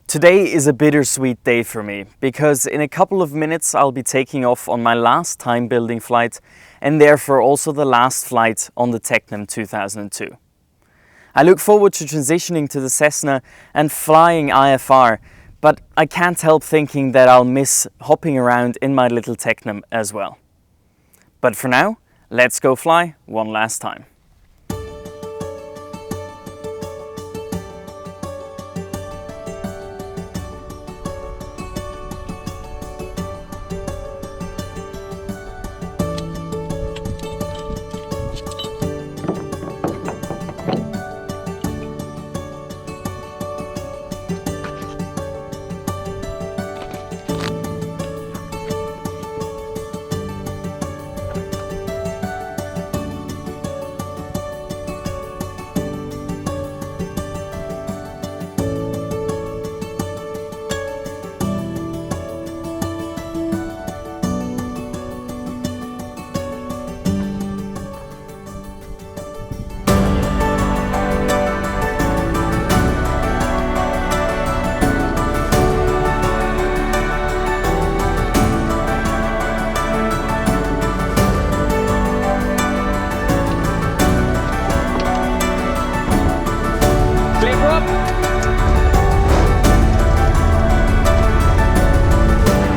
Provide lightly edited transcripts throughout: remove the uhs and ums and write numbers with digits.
Today is a bittersweet day for me because in a couple of minutes I'll be taking off on my last time building flight and therefore also the last flight on the Tecnam 2002. I look forward to transitioning to the Cessna and flying IFR, but I can't help thinking that I'll miss hopping around in my little Tecnam as well. But for now, let's go fly one last time.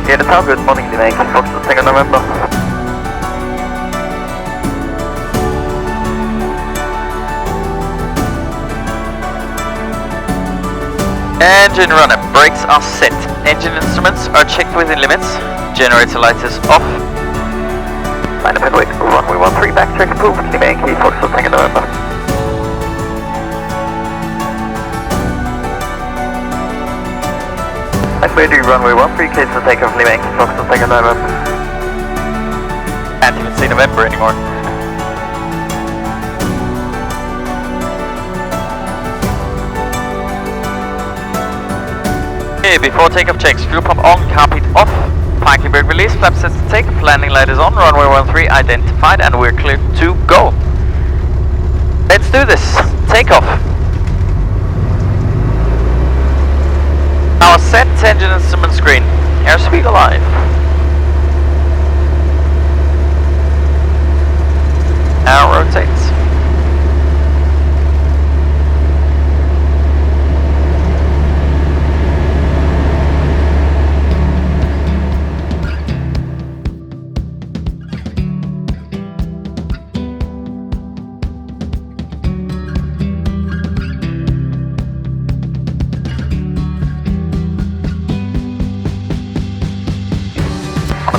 Yeah, that's all good. Morning, Eastick. Fox to 2nd November. Engine runner. Brakes are set. Engine instruments are checked within limits. Generator light is off. Line up headway. Runway 13 backtrack approved. Eastick. Fox to 2nd November. Ready, runway 13, clear to take off, Eastick, Fox to 2nd November. Can't even say November anymore. Okay, before takeoff checks, fuel pump on, carpet off, parking brake release, flap sets to take, landing light is on, runway 13 identified, and we're clear to go. Let's do this. Takeoff. Now set engine instrument screen. Airspeed alive. Now rotates.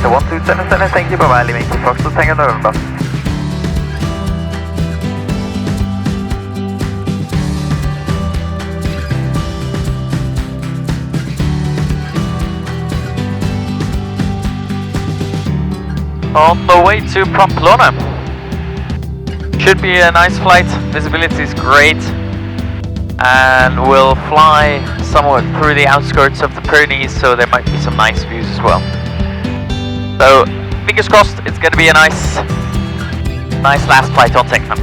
The 1277, thank you, bye-bye, Eastick, Fox to 2nd November. On the way to Pamplona. Should be a nice flight, visibility is great, and we'll fly somewhat through the outskirts of the Pyrenees, so there might be some nice views as well. So, fingers crossed, it's going to be a nice last flight on Tecnam.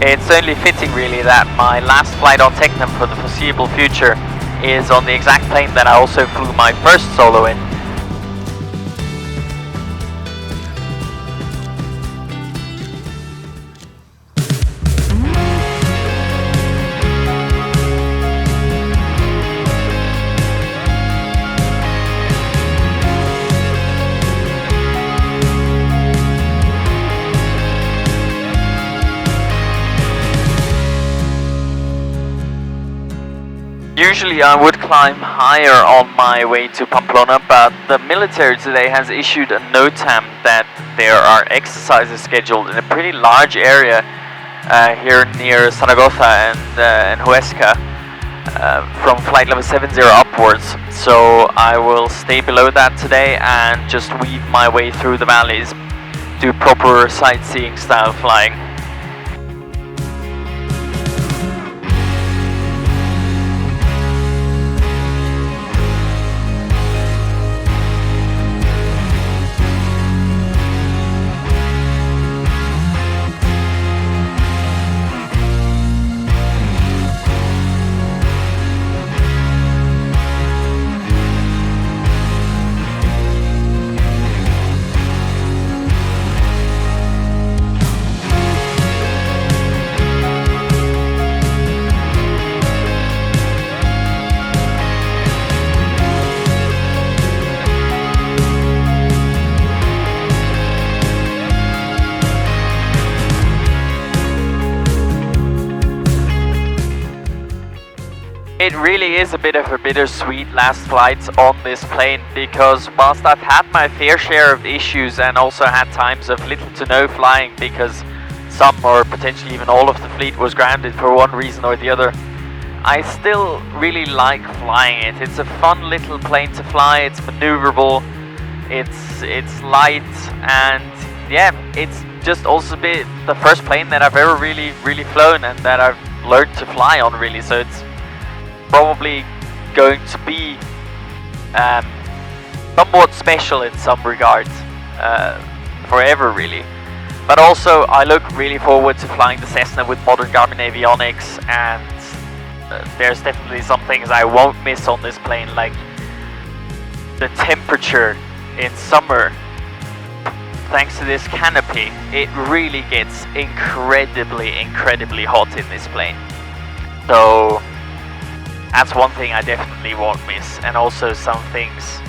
It's only fitting really that my last flight on Tecnam for the foreseeable future is on the exact plane that I also flew my first solo in. Usually I would climb higher on my way to Pamplona, but the military today has issued a NOTAM that there are exercises scheduled in a pretty large area here near Zaragoza and Huesca from flight level 70 upwards. So I will stay below that today and just weave my way through the valleys, do proper sightseeing style flying. It really is a bit of a bittersweet last flight on this plane, because whilst I've had my fair share of issues and also had times of little to no flying because some or potentially even all of the fleet was grounded for one reason or the other, I still really like flying it. It's a fun little plane to fly, it's maneuverable, it's light, and yeah, it's just also been the first plane that I've ever really flown and that I've learned to fly on, really, so it's probably going to be somewhat special in some regards, forever really. But also I look really forward to flying the Cessna with modern Garmin avionics, and there's definitely some things I won't miss on this plane, like the temperature in summer. Thanks to this canopy, it really gets incredibly hot in this plane. So that's one thing I definitely won't miss, and also some things,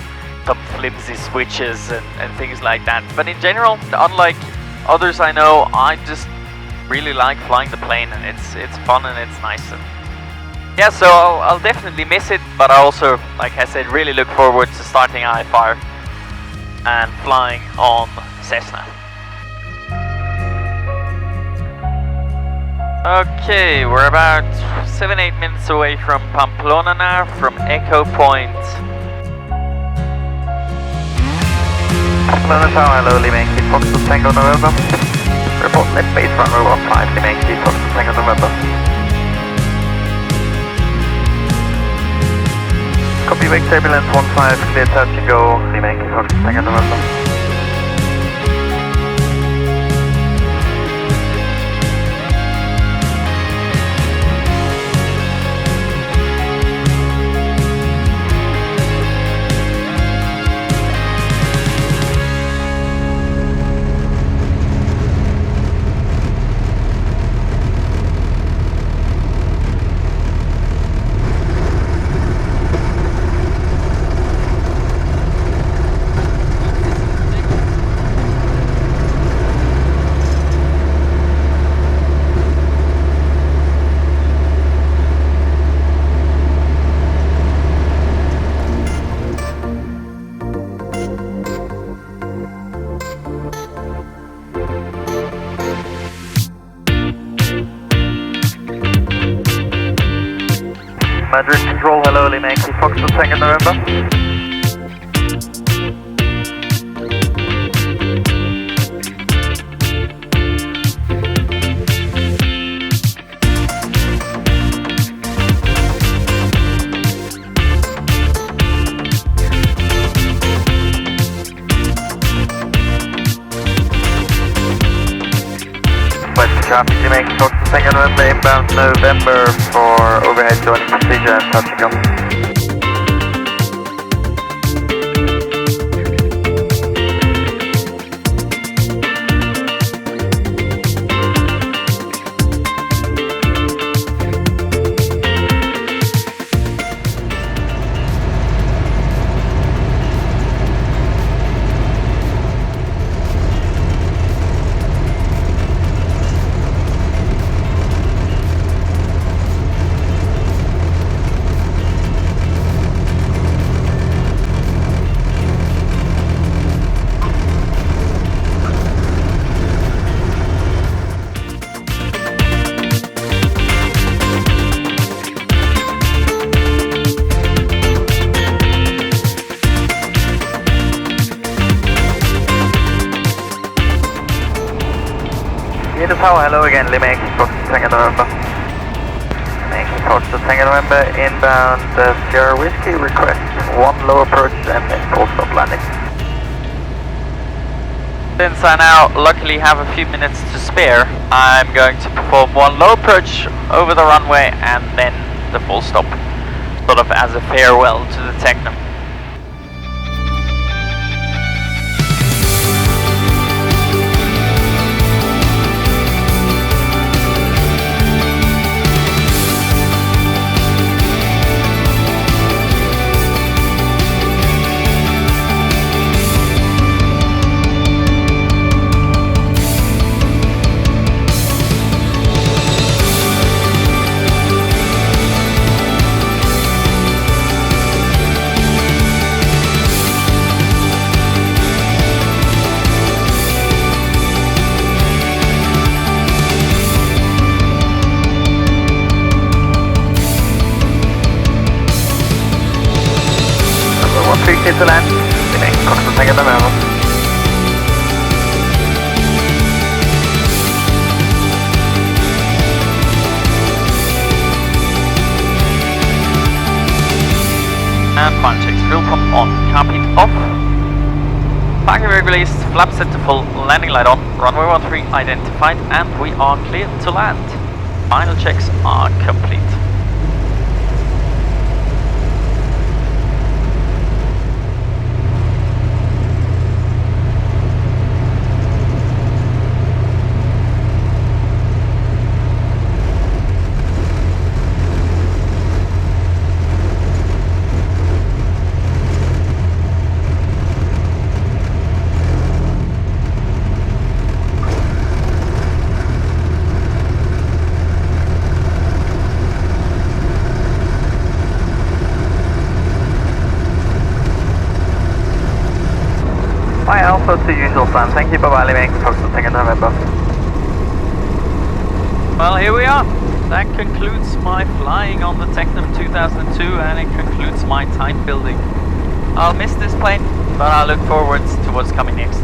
some flimsy switches and things like that. But in general, unlike others I know, I just really like flying the plane, and it's fun and it's nice. And yeah, so I'll definitely miss it, but I also, like I said, really look forward to starting IFR and flying on Cessna. Okay, we're about 7-8 minutes away from Pamplona now, from Echo Point. Pamplona Tower, hello, Lima Yankee, Foxtrot Tango November. Report left base runway 15, Lima Yankee, Foxtrot Tango November. Copy, wake turbulence 15, clear touch and go, Lima Yankee, Foxtrot Tango November. Madrid Control, hello, Lima Yankee, Foxtrot Tango November. Traffic, Lima Yankee, Foxtrot Tango November, inbound November for overhead joining procedure and touch and go. Tower, hello again, Lima Yankee, Foxtrot Tango November. Lima Yankee, Foxtrot Tango November, inbound Sierra Whiskey, request one low approach and then full stop landing. Since I now luckily have a few minutes to spare, I'm going to perform one low approach over the runway and then the full stop, sort of as a farewell to the Tecnam. to land. Remain constant Tango November. And final checks, fuel pump on, carpet off. Parking brake released, flaps set to full, landing light on, runway 13 identified, and we are cleared to land. Final checks are complete. Bye Alpha to usual plan. Thank you. Bye-bye. Remain constant Tango November. Well, here we are. That concludes my flying on the Tecnam 2002, and it concludes my type building. I'll miss this plane, but I look forward to what's coming next.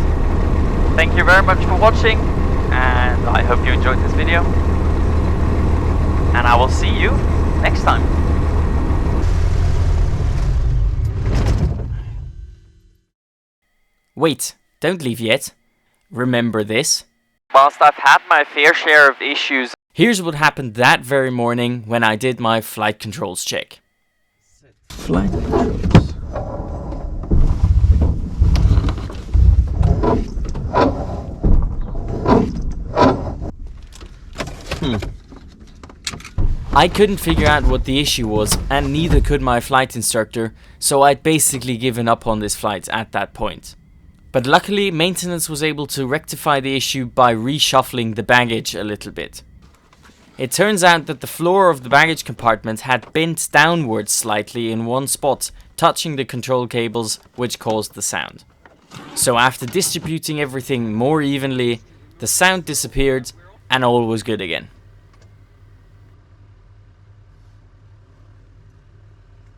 Thank you very much for watching, and I hope you enjoyed this video. And I will see you next time. Wait, don't leave yet. Remember this? Whilst I've had my fair share of issues, Here's what happened that very morning when I did my flight controls check. Flight controls. I couldn't figure out what the issue was, and neither could my flight instructor, so I'd basically given up on this flight at that point. But luckily, maintenance was able to rectify the issue by reshuffling the baggage a little bit. It turns out that the floor of the baggage compartment had bent downwards slightly in one spot, touching the control cables, which caused the sound. So after distributing everything more evenly, the sound disappeared and all was good again.